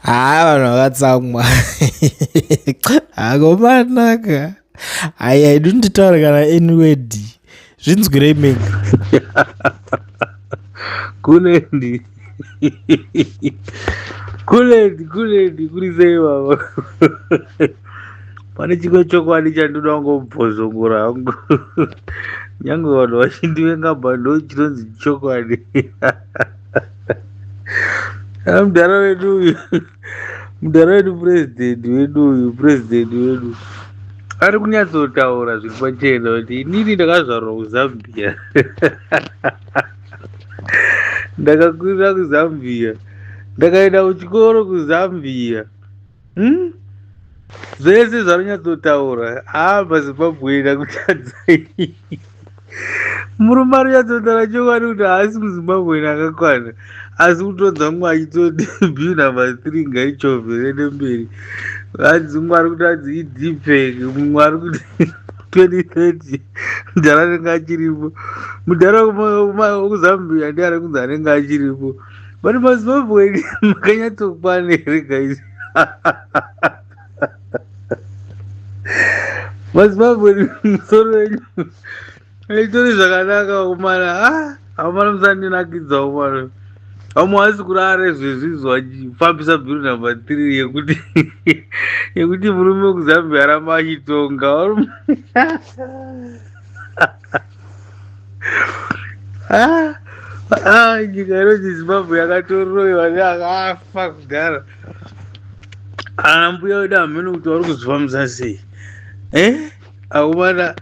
vanhu vakatsamwa hakomanaka. Ai nditaura kana nwed zvinzwirei mega kulendi kurisei baba. Pane chimwe chokwadi chandinoda kungobvozongora hangu nyange vanhu vachindivenga bando chinonzi chokwadi. Mudhara wedu purezidendi wedu ari kunyatsotaura zviri pachena kuti inini ndakazvarwa kuzambia. Ndakakurira kuzambia, ndakaenda kuchikoro kuzambia. Zvese zvaronyatsotaura pazimbabwe ndakutadzai. Murume ari nyatsotaura chokwadi kuti haasi muzimbabwe akakwana, asi kutonza mumwe achitoti bill number 3 ngaichovhe nemberi. Hanzi mumwe ari kuti hanzi idipek, mumwe ari kuti 2030 mudhara anenge achiripo. Mudhara wekuzambia ndiari kunzi anenge achiripo. Pane mazimbabwe makanyatsokwana here guys. Mazimbabwe musoro wenyu itori zvakanaka umana. Hamana musandinakidza umana. Vamwe hasi kurara zvezvizvo achifambisa bill number 3 yekuti murume wekuzambia aramba achitonga. Nyika inonzi Zimbabwe yakatoroiwa neakafa kudhara. Ana mbuya wedu hamene kuti vari kuzvifambisa sei. Akomana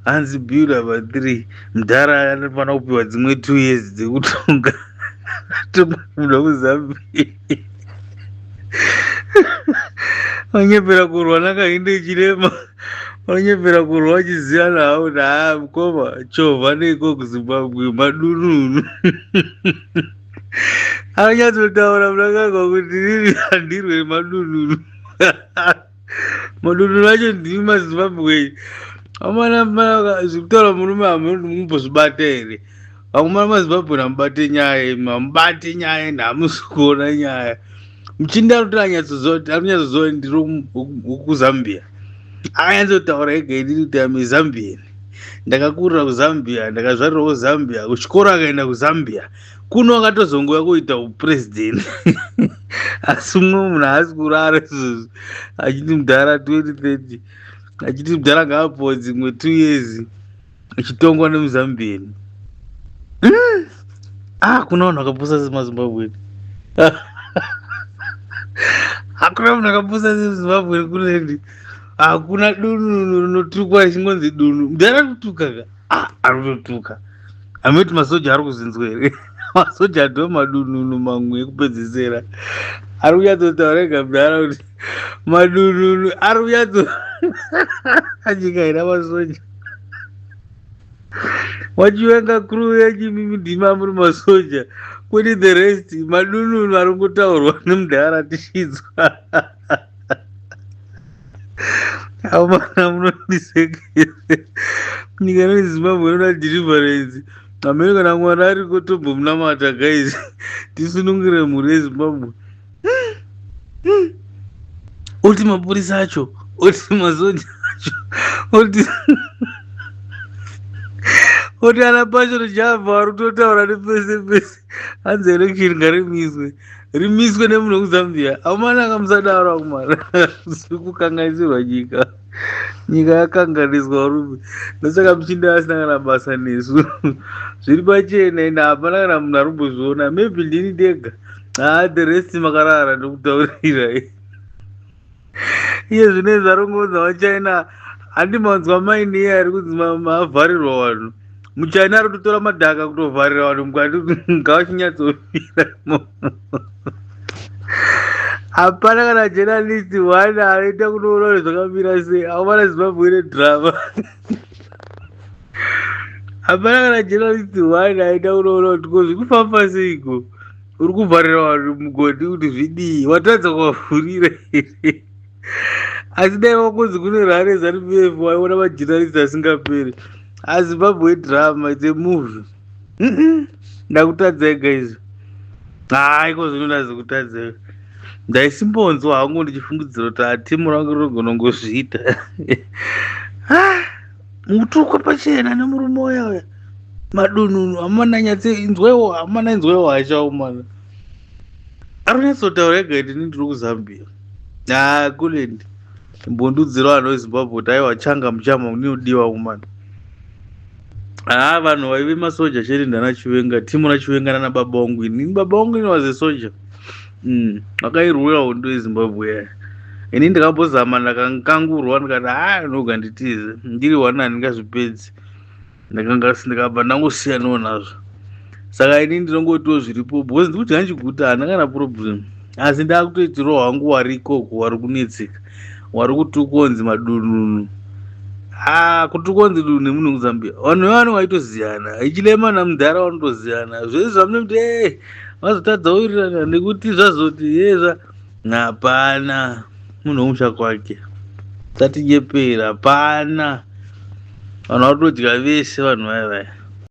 hanzi bill number 3 mudhara anofanira kupiwa dzimwe 2 years dzekutonga. Muda kuzambia vanyepera kurwa nakainde chirema, vanyepera kurwa vachiziyana havo kuti mukoma chovha neiko kuzimbabwe madununu. Anyatsotaura munakagwa kuti riri handirwe madununu. Madununu acho ndimi mazimbabwe. Amana zvekutaura murume hamuri mumbozvibata here. Vakomana mazimbabwe hamubate nyaya hamusi kuona nyaya. Muchinda kuti anyatsozoa ndiro kuzambia. Akanyatsotaura ega inini kuti ame zambian. Ndakakurira kuzambia, ndakazvarirwa kuzambia, kuchikoro akaenda kuzambia. Kuno akatozongouya kuita upurezidendi. Asi mumwe munhu haasi kurara izvozvo achiti mudhara 2030 achiti mudhara ngaapiwa dzimwe 2 years achitongwa nemuzambian. Kuna vanhu vakapusa semazimbabwe. Hakuna munhu akapusa sezimbabwe kulendi. Hakuna dununu rinotukwa richingonzi dunu. Mudhara kutuka anototuka. Hameti masoja ari kuzinzwa here. Masoja ndo madununu mamwe ekupedzisira. Ari kunyatsotaura ega mudhara kuti madununu ari kunyatso achikaira masoja. Wachivenga crew yechimimidhima muri masoja. Kuti the rest madununu ari kungotaurwa nemudhara tichidzwa. Hamana munondisekese. Nyika inonzi Zimbabwe inoda deliverance. Hamene kana Mwari ari kutombomunamata guys. Tisunungire mhuri yeZimbabwe. Oti mapurisa acho, oti masoja acho, oti ana pacho Java ari kutotaura nepese pese. Hanzi election ngarimiswe nemunhu wekuzambia. Hamana akamusadaro akumara. Zviri kukanganisirwa nyika. Nyika yakanganiswa rume. Ndosaka muchinda asina kana basa nesu. Zviri pachena ende hapana kana munhu ari kumbozviona. Maybe ndini ndega. The rest makarara ndokutaurira. Iye zvinezvi arongodza vaChina handimanzwa maini iye ari kunzi mavharirwa vanhu. MuChina ari kutotora madhaka kutovharira vanhu mukati ngavachinyatsoofira. Hapana kana journalist one anoita kunoona kuti zvakamira sei. Hamana Zimbabwe nedhirama. Hapana kana journalist one anoita kunoona kuti ko zviri kufamba seiko. Uri kuvharira vanhu mugodi kuti zvidii. Watadza kuvavhurira here. Asi dai wakunzi kune rare ZANU-PF waiona majournalist asingaperi. Zimbabwe drama, it's a movie. Ndakutadza guys. Haiko zvinoda zvekutadza. ndaisimbonzwa hangu ndichifungidzira kuti timu rangu rinogona kungozviita. Mutukwa pachena nemurume uya madununu hamana inzwewo hamana inzwewo hachawo mana arinatsotaura ega kuti ndiri kuzambia kulendi mbondudzira vanhu vezimbabwe kuti aiwa changa muchama munodiwa umana. Vanhu vaive masoja chete ndanachivenga timu rachivenga nana baba vangu ini baba vangu ini was a soldier akairwira hondo yezimbabwe ini ndakambozama ndakangangurwa ndikati noga nditize ndiri wana handingazvipedzi ndikabva ndangosiyanawo nazvo. Saka ini ndinongotiwo zviripo because ndikuti hanchiguta handina kana problem asi ndakutoitirawo hangu wari ikoko wari kunetseka wari kuti ukonzi madununu. Kuti ukonzi dunhu nemunhu kuzambia vanhu vevano vaitoziyana ichilemana mudhara vanotoziyana zvese zvamune kuti vazotadza wirirana nekuti zvazoti yeza hapana munhu womusha kwake tatinyepera hapana vanhu vatodya vese vanhu vaivaya.